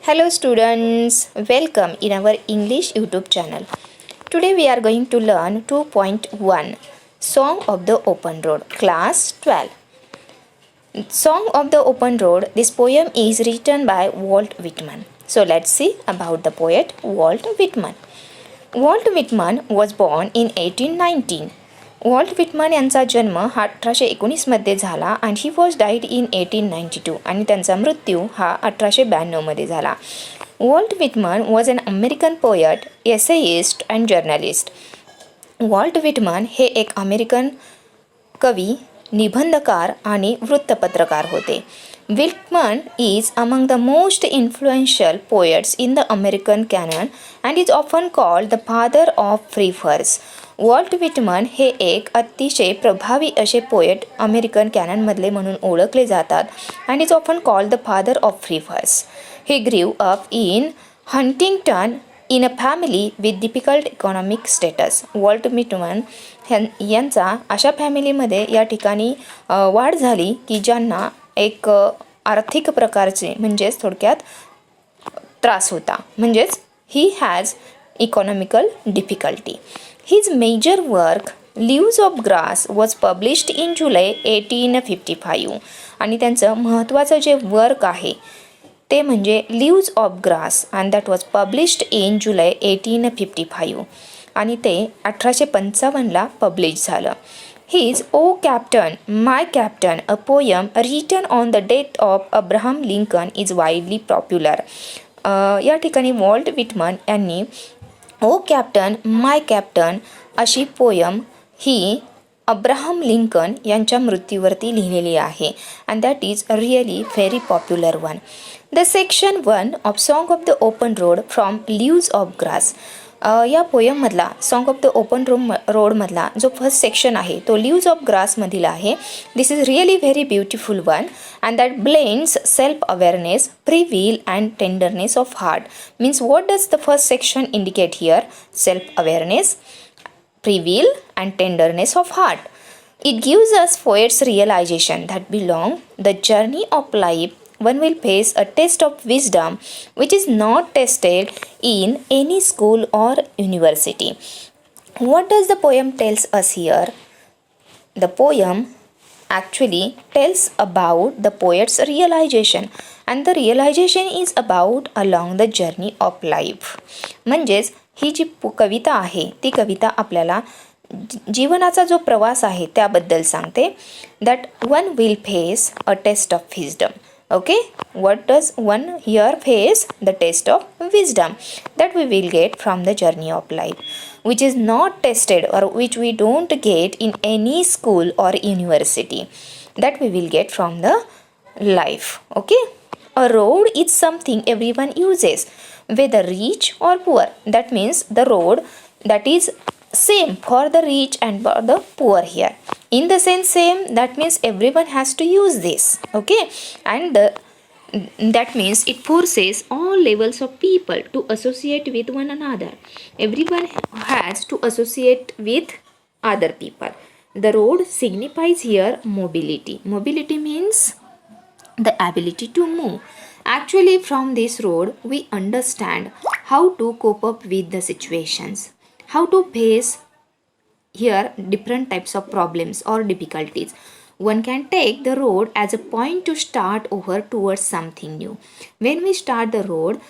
Hello students, welcome in our English YouTube channel. Today we are going to learn 2.1 Song of the Open Road, class 12. Song of the Open Road, this poem is written by Walt Whitman. So let's see about the poet Walt Whitman. Walt Whitman was born in 1819. Walt Whitman यांचा जन्म हा 1819मध्ये झाला आणि he was died in 1892 आणि त्यांचा मृत्यू हा 1892मध्ये झाला. Walt Whitman was an American poet, essayist and journalist. Walt Whitman हे एक अमेरिकन कवी, निबंधकार आणि वृत्तपत्रकार होते. Whitman is among the most influential poets in the American canon and is often called the father of free verse. Walt Whitman हे एक अतिशय प्रभावी असे पोएट अमेरिकन कॅननमधले म्हणून ओळखले जातात and is often called the father of free verse. He grew up in Huntington in a family with difficult economic status. Walt Whitman यांचा अशा फॅमिलीमध्ये या ठिकाणी वाढ झाली की ज्यांना एक आर्थिक प्रकारचे म्हणजेच थोडक्यात त्रास होता, म्हणजेच he has economical difficulty. His major work Leaves of Grass was published in July 1855 आणि त्यांचं महत्त्वाचं जे वर्क आहे ते म्हणजे Leaves of Grass and that was published in July 1855 आणि ते 1855ला पब्लिश झालं. His O Captain, My Captain, a poem written on the death of Abraham Lincoln is widely popular. या ठिकाणी वॉल्ट विटमन यांनी ओ कॅप्टन माय कॅप्टन अशी poem ही Abraham Lincoln यांच्या मृत्यूवरती लिहिलेली आहे and that is really very popular one. The section 1 of song of the open road from leaves of grass. या पोयममधला song of the open रोडमधला जो first section आहे तो leaves of ग्रासमधील आहे. This is really very beautiful one and that blends self awareness, free will and tenderness of heart. Means what does the first section indicate here? Self awareness, free will and tenderness of heart. It gives us poets realization that belong the journey of life. One will face a test of wisdom which is not tested in any school or university. What does the poem tells us here? The poem actually tells about the poet's realization and the realization is about along the journey of life. म्हणजेच ही जी कविता आहे ती कविता आपल्याला जीवनाचा जो प्रवास आहे त्याबद्दल सांगते. That one will face a test of wisdom. Okay, what does one here face? The test of wisdom that we will get from the journey of life which is not tested or which we don't get in any school or university. That we will get from the life. Okay, a road is something everyone uses, whether rich or poor. That means the road that is same for the rich and for the poor here. In the sense same, that means everyone has to use this. Okay, and that means it forces all levels of people to associate with one another. Everyone has to associate with other people. The road signifies here mobility. Mobility means the ability to move. Actually, from this road we understand how to cope up with the situations, how to face here different types of problems or difficulties. One can take the road as a point to start over towards something new. When we start the road,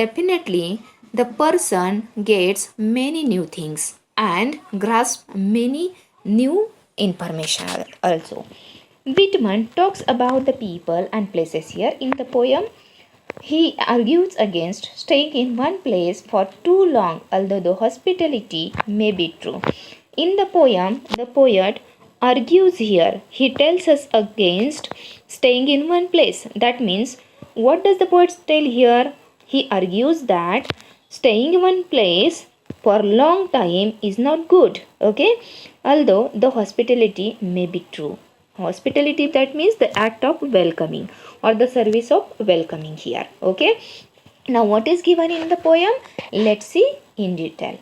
definitely the person gets many new things and grasp many new information also. Whitman talks about the people and places here in the poem. He argues against staying in one place for too long, although the hospitality may be true. In the poem, the poet argues here. He tells us against staying in one place. That means, what does the poet tell here? He argues that staying in one place for long time is not good. Okay, although the hospitality may be true. Hospitality, that means the act of welcoming or the service of welcoming here. Okay, now what is given in the poem? Let's see in detail.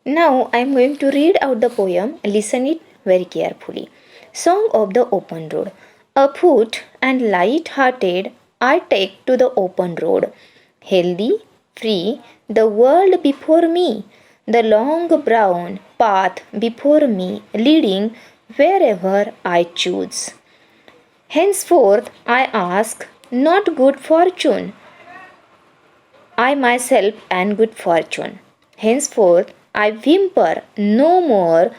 Now I am going to read out the poem. Listen it very carefully. Song of the Open Road. Afoot and light-hearted, I take to the open road. Healthy, free, the world before me, the long brown path before me, leading wherever I choose. Henceforth I ask not good fortune, I myself am good fortune. Henceforth I whimper no more,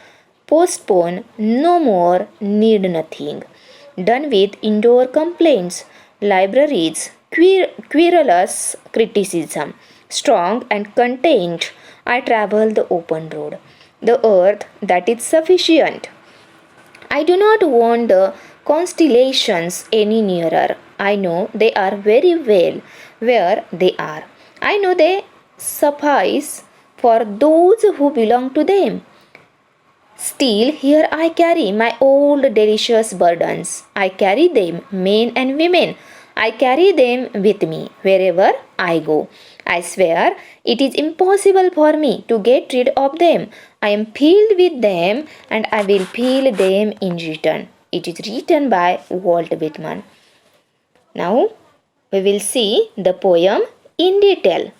postpone no more, need nothing. Done with indoor complaints, libraries, querulous criticism. Strong and content, I travel the open road, the earth that is sufficient. I do not want the constellations any nearer. I know they are very well where they are. I know they suffice for those who belong to them. Still, here I carry my old delicious burdens. I carry them, men and women. I carry them with me wherever I go. I swear it is impossible for me to get rid of them. I am filled with them and I will fill them in return. It is written by Walt Whitman. Now we will see the poem in detail.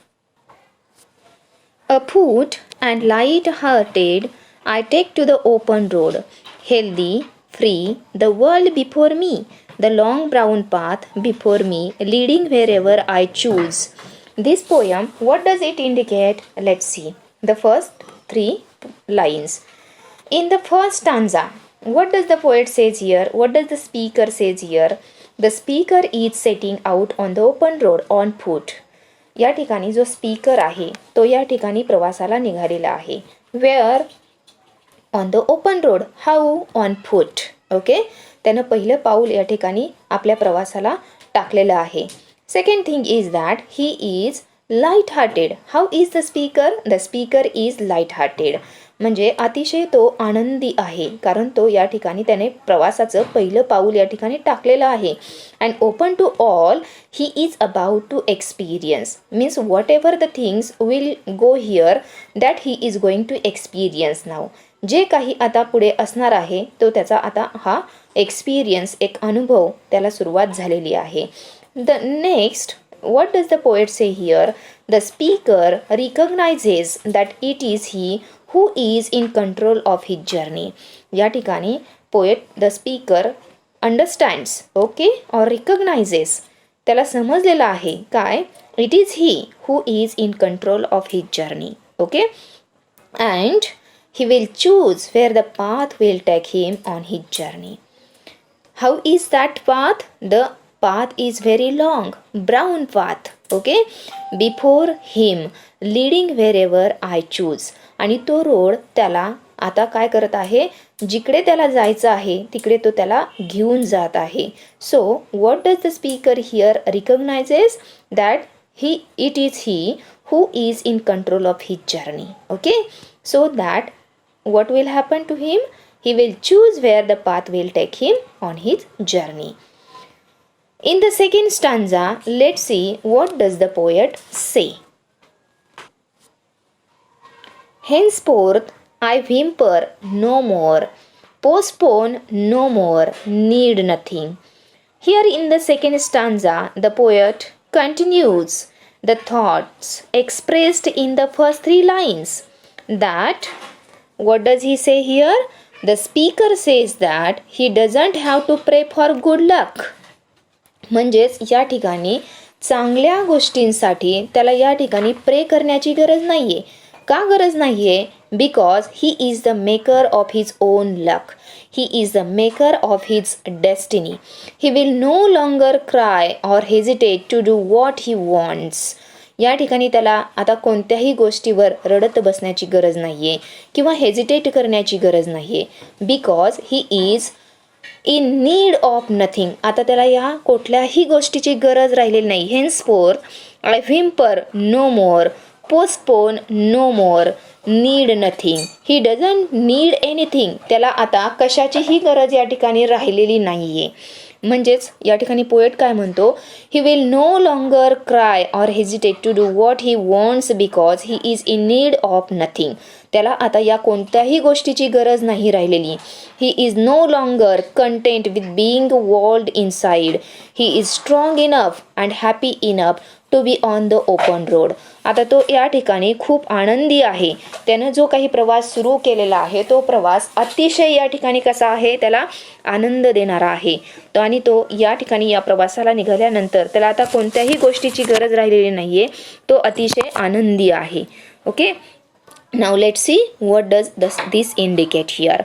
Afoot and light-hearted, I take to the open road. Healthy, free, the world before me, the long brown path before me, leading wherever I choose. This poem, what does it indicate? Let's see. The first 3 lines. In the first stanza, what does the poet says here? What does the speaker says here? The speaker is setting out on the open road on foot. या ठिकाणी जो speaker आहे तो या ठिकाणी प्रवासाला निघालेला आहे. Where? On the open road. How? On foot. Okay, त्यानं पहिलं पाऊल या ठिकाणी आपल्या प्रवासाला टाकलेलं आहे. Second thing is that he is light hearted. How is the speaker? The speaker is light hearted. म्हणजे अतिशय तो आनंदी आहे, कारण तो या ठिकाणी त्याने प्रवासाचं पहिलं पाऊल या ठिकाणी टाकलेलं आहे. And open to all, he is about to experience. Means whatever the things will go here that he is going to experience now. जे काही आता पुढे असणार आहे तो त्याचा आता हा एक्सपिरियन्स, एक अनुभव त्याला सुरुवात झालेली आहे. The next, what does the poet say here? The speaker recognizes that it is he who is in control of his journey. या ठिकाणी poet, the speaker understands, okay, or recognizes. त्याला समजलेलं आहे काय? It is he who is in control of his journey. Okay? And he will choose where the path will take him on his journey. How is that path? The path is very long, brown path, okay, before him, leading wherever I choose. आणि तो road त्याला आता काय करत आहे? जिकडे त्याला जायचं आहे तिकडे तो त्याला घेऊन जात आहे. So what does the speaker here recognises? That it is he who is in control of his journey. Okay, so that what will happen to him? He will choose where the path will take him on his journey. In the second stanza, let's see what does the poet say. Henceforth I whimper no more, postpone no more, need nothing. Here in the second stanza, the poet continues the thoughts expressed in the first 3 lines. That, what does he say here? The speaker says that he doesn't have to pray for good luck. म्हणजेच या ठिकाणी चांगल्या गोष्टींसाठी त्याला या ठिकाणी pray करण्याची गरज नाही आहे. का गरज नाही आहे? Because he is the maker of his own luck. He is the maker of his destiny. He will no longer cry or hesitate to do what he wants. या ठिकाणी त्याला आता कोणत्याही गोष्टीवर रडत बसण्याची गरज नाही आहे किंवा हेजिटेट करण्याची गरज नाही आहे. Because he is in need of nothing. आता त्याला या कुठल्याही गोष्टीची गरज राहिलेली नाही. Henceforth I whimper no more, postpone no more, need nothing. He doesn't need anything. त्याला आता कशाचीही गरज या ठिकाणी राहिलेली नाही आहे. म्हणजेच या ठिकाणी पोएट काय म्हणतो? He will no longer cry or hesitate to do what he wants because he is in need of nothing. त्याला आता या कोणत्याही गोष्टीची गरज नाही राहिलेली. He is no longer content with being walled inside. He is strong enough and happy enough to be on the open road. आता तो या ठिकाणी खूप आनंदी आहे. त्यानं जो काही प्रवास सुरू केलेला आहे तो प्रवास अतिशय या ठिकाणी कसा आहे, त्याला आनंद देणारा आहे. आणि तो या ठिकाणी या प्रवासाला निघाल्यानंतर त्याला आता कोणत्याही गोष्टीची गरज राहिलेली नाही आहे. तो अतिशय आनंदी आहे. Okay, now let's see what does this indicate here.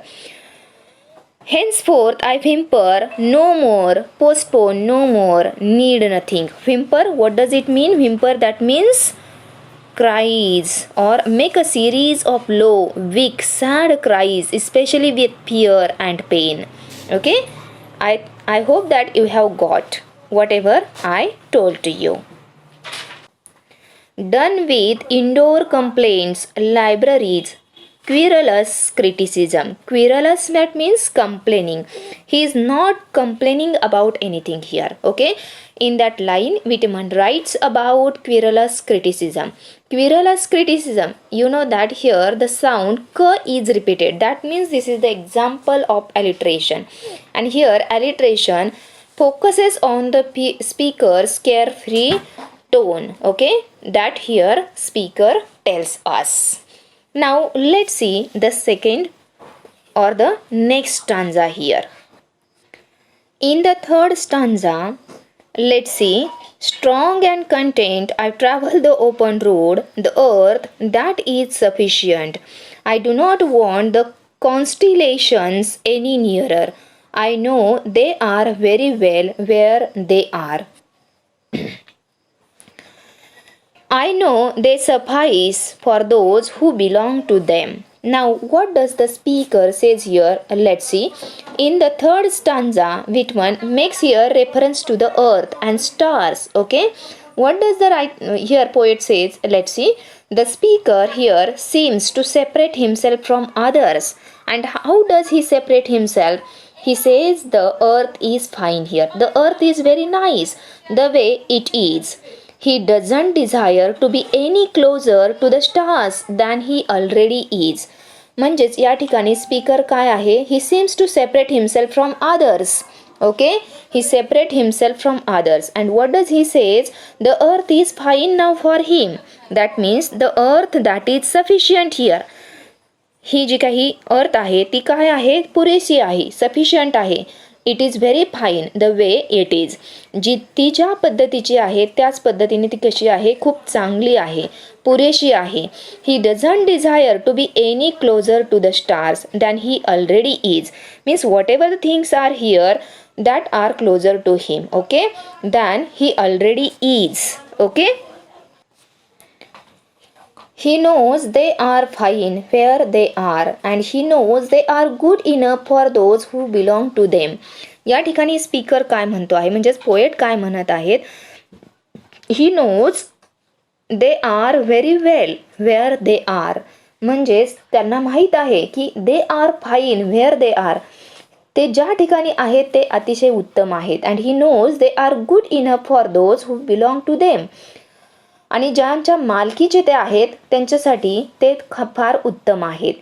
Henceforth I whimper no more, postpone no more, need nothing. Whimper, what does it mean? Whimper, that means cries or make a series of low, weak, sad cries, especially with fear and pain. Okay, I hope that you have got whatever I told to you. Done with indoor complaints, libraries, querulous criticism. Querulous, that means complaining. He is not complaining about anything here. Okay, in that line Whitman writes about querulous criticism. Querulous criticism, you know that here the sound k is repeated. That means this is the example of alliteration, and here alliteration focuses on the speaker's carefree tone. Okay, that here speaker tells us. Now let's see the second or the next stanza here. In the third stanza, let's see, strong and content I travel the open road, the earth that is sufficient. I do not want the constellations any nearer. I know they are very well where they are. I know they suffice for those who belong to them. Now what does the speaker says here? Let's see. In the third stanza, Whitman makes here reference to the earth and stars. Okay, what does the here poet says? Let's see. The speaker here seems to separate himself from others. And how does he separate himself? He says the earth is fine here. The earth is very nice the way it is. He doesn't desire to be any closer to the stars than he already is. म्हणजेच या ठिकाणी speaker काय आहे? He seems to separate himself from others. Okay, he separate himself from others. And what does he says? The earth is fine now for him. That means the earth that is sufficient here. ही जी काही अर्थ आहे ती काय आहे? पुरेशी आहे, sufficient आहे. It is very fine the way it is. जी ती ज्या पद्धतीची आहे त्याच पद्धतीने ती कशी आहे? खूप चांगली आहे, पुरेशी आहे. He doesn't desire to be any closer to the stars than he already is. Means whatever the things are here that are closer to him. Okay, than he already is. Okay, he knows they are fine where they are and he knows they are good enough for those who belong to them. या ठिकाणी speaker काय म्हणतो आहे, म्हणजेच poet काय म्हणत आहेत? he knows they are very well where they are. म्हणजेच त्यांना माहीत आहे की they are fine where they are. ते ज्या ठिकाणी आहेत ते अतिशय उत्तम आहेत. and he knows they are good enough for those who belong to them. आणि ज्यांच्या मालकीचे ते आहेत त्यांच्यासाठी ते फार उत्तम आहेत.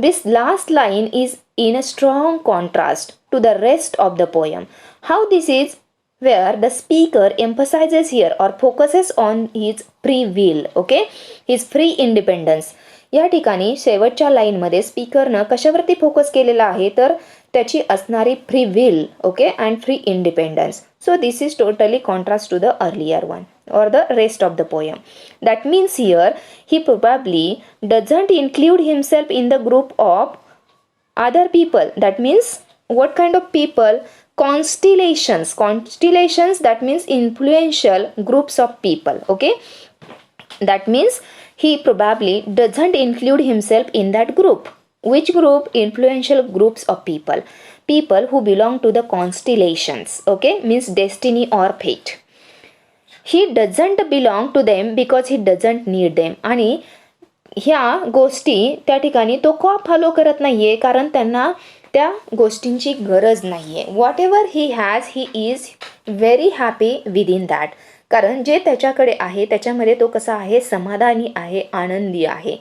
This last line is in a strong contrast to the rest of the poem. How this is where the speaker emphasises here or focuses on his free will. Okay, his free independence. या ठिकाणी शेवटच्या लाईनमध्ये स्पीकरनं कशावरती focus केलेला आहे तर त्याची असणारी free will. Okay, and free independence. So this is totally contrast to the earlier one or the rest of the poem. That means here he probably doesn't include himself in the group of other people. That means what kind of people? Constellations. Constellations, that means influential groups of people. Okay, that means he probably doesn't include himself in that group. Which group? Influential groups of people. People who belong to the constellations. Okay, means destiny or fate. He doesn't belong to them because he doesn't need them. आणि ह्या गोष्टी त्या ठिकाणी तो का follow करत नाहीये? कारण त्यांना त्या गोष्टींची गरज नाहीये. What ever he has he is very happy within that. कारण जे त्याच्याकडे आहे त्याच्यामध्ये तो कसा आहे? समाधानी आहे, आनंदी आहे.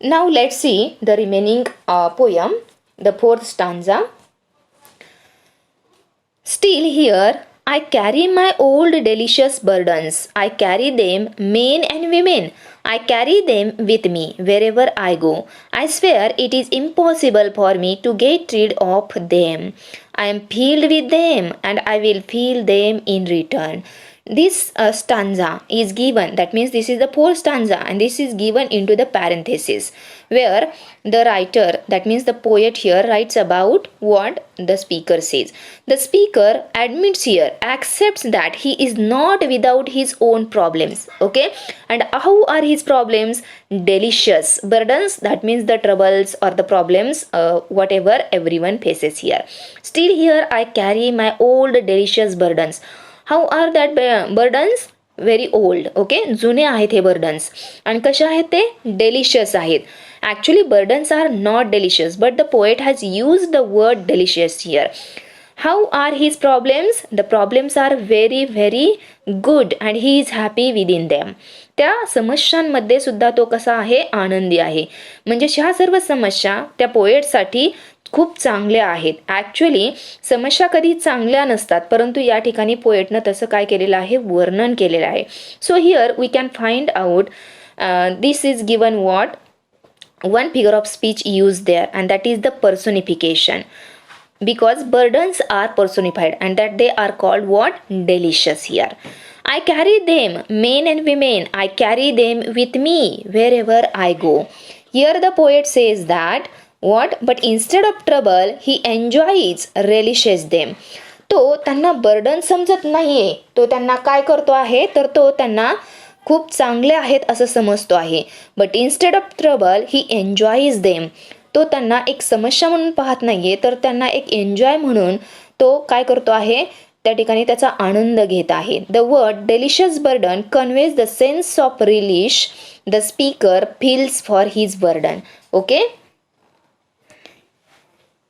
Now let's see the remaining poem, the fourth stanza. Still here I carry my old delicious burdens. I carry them, men and women. I carry them with me wherever I go. I swear it is impossible for me to get rid of them. I am filled with them and I will fill them in return. This stanza is given, that means this is the fourth stanza, and this is given into the parenthesis, where the writer, that means the poet here, writes about what the speaker says. The speaker admits here, accepts that he is not without his own problems. Okay, and how are his problems? Delicious burdens, that means the troubles or the problems, whatever everyone faces here. Still here I carry my old delicious burdens. How are that burdens? Very old. Okay, जुने आहेत हे burdens. आणि कशा आहेत ते? Delicious आहेत. Actually burdens are not delicious, but the poet has used the word delicious here. How are his problems? The problems are very very good and he is happy within them. त्या समस्यांमध्ये सुद्धा तो कसा आहे? आनंदी आहे. म्हणजे ह्या सर्व समस्या त्या पोएटसाठी खूप चांगल्या आहेत. ॲक्च्युली समस्या कधी चांगल्या नसतात, परंतु या ठिकाणी पोएटनं तसं काय केलेलं आहे? वर्णन केलेलं आहे. So here we can find out this is given what one figure of speech used there, and that is the personification, because burdens are personified and that they are called what? Delicious here. I carry them, men and women, I carry them with me wherever I go. Here the poet says that what? But instead of trouble he enjoys, relishes them. तो त्यांना burden समजत नाहीये, तो त्यांना काय करतो आहे? तर तो त्यांना खूप चांगले आहेत असं समजतो आहे. But instead of trouble he enjoys them. तो त्यांना एक समस्या म्हणून पाहत नाहीये, तर त्यांना एक एन्जॉय म्हणून तो काय करतो आहे? त्या ठिकाणी त्याचा आनंद घेत आहे. The word delicious burden conveys the sense of relish the speaker feels for his burden. Okay,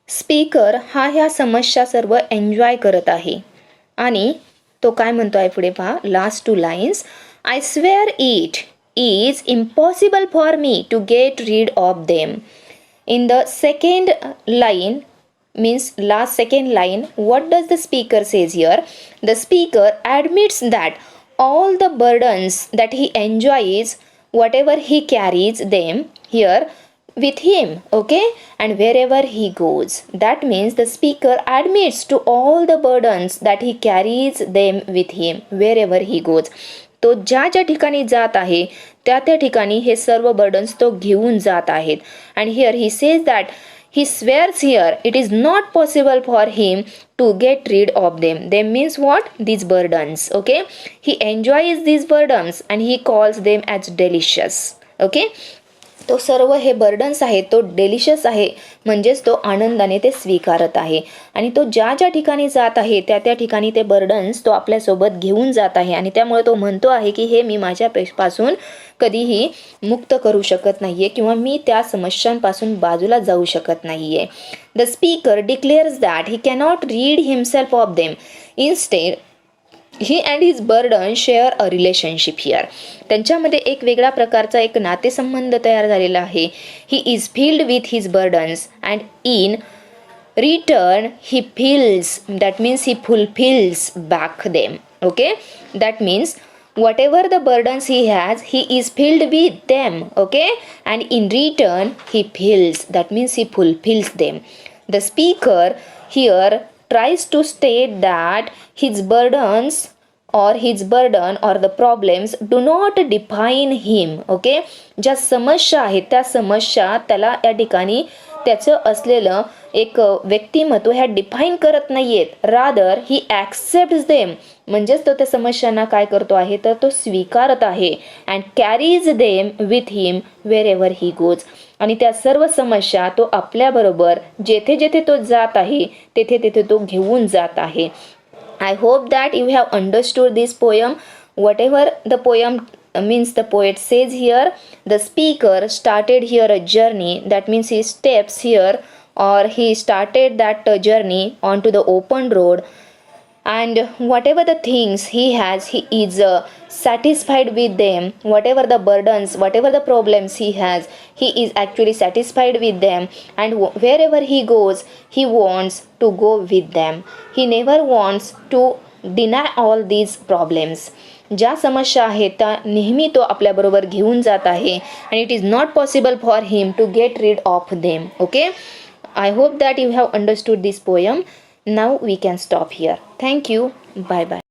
speaker हा ह्या समस्या सर्व एन्जॉय करत आहे. आणि तो काय म्हणतो आहे पुढे पहा, last two lines. I swear it is impossible for me to get rid of them. In the second line, means last second line, what does the speaker says here? The speaker admits that all the burdens that he enjoys, whatever he carries them here with him, okay, and wherever he goes. That means the speaker admits to all the burdens that he carries them with him wherever he goes. तो ज्या ज्या ठिकाणी जात आहे त्या त्या ठिकाणी हे सर्व burdens तो घेऊन जात आहेत. And here he says that he swears here it is not possible for him to get rid of them. Them means what? These burdens. Okay, he enjoys these burdens and he calls them as delicious. Okay, तो सर्व हे burdens आहे तो delicious आहे, म्हणजेच तो आनंदाने ते स्वीकारत आहे. आणि तो ज्या ज्या ठिकाणी जात आहे त्या त्या ठिकाणी ते बर्डन्स तो आपल्यासोबत घेऊन जात आहे. आणि त्यामुळे तो म्हणतो आहे की हे मी माझ्यापासून कधीही मुक्त करू शकत नाहीये किंवा मी त्या समस्यांपासून बाजूला जाऊ शकत नाहीये. The speaker declares that he cannot rid himself of them. Instead he and his burden share a relationship here. त्यांच्यामध्ये एक वेगळ्या प्रकारचा एक नातेसंबंध तयार झालेला आहे. He is filled with his burdens and in return he fills, that means he fulfils back them. Okay, that means whatever the burdens he has, he is filled with them. Okay, and in return he fills, that means he fulfills them. The speaker here tries to state that his burdens or his burden or the problems do not define him. Okay, ज्या समस्या आहेत त्या समस्या त्याला या ठिकाणी त्याचं असलेलं एक व्यक्तिमत्व ह्या डिफाईन करत नाहीयेत. रादर ही ॲक्सेप्ट्स देम, म्हणजेच तो त्या समस्यांना काय करतो आहे तर तो स्वीकारत आहे. And carries them with him wherever he goes. आणि त्या सर्व समस्या तो आपल्याबरोबर जेथे जेथे तो जात आहे तेथे तेथे तो घेऊन जात आहे. I hope that you have understood this poem. Whatever the poem means, the poet says here, the speaker started here a journey. That means he steps here or he started that journey onto the open road. and whatever the things he has, he is satisfied with them. Whatever the burdens, whatever the problems he has, he is actually satisfied with them, and wherever he goes, he wants to go with them. He never wants to deny all these problems. ज्या समस्या आहेत त्या नेहमी तो आपल्याबरोबर घेऊन जात आहे, and it is not possible for him to get rid of them. Okay, I hope that you have understood this poem. Now we can stop here. Thank you. Bye bye.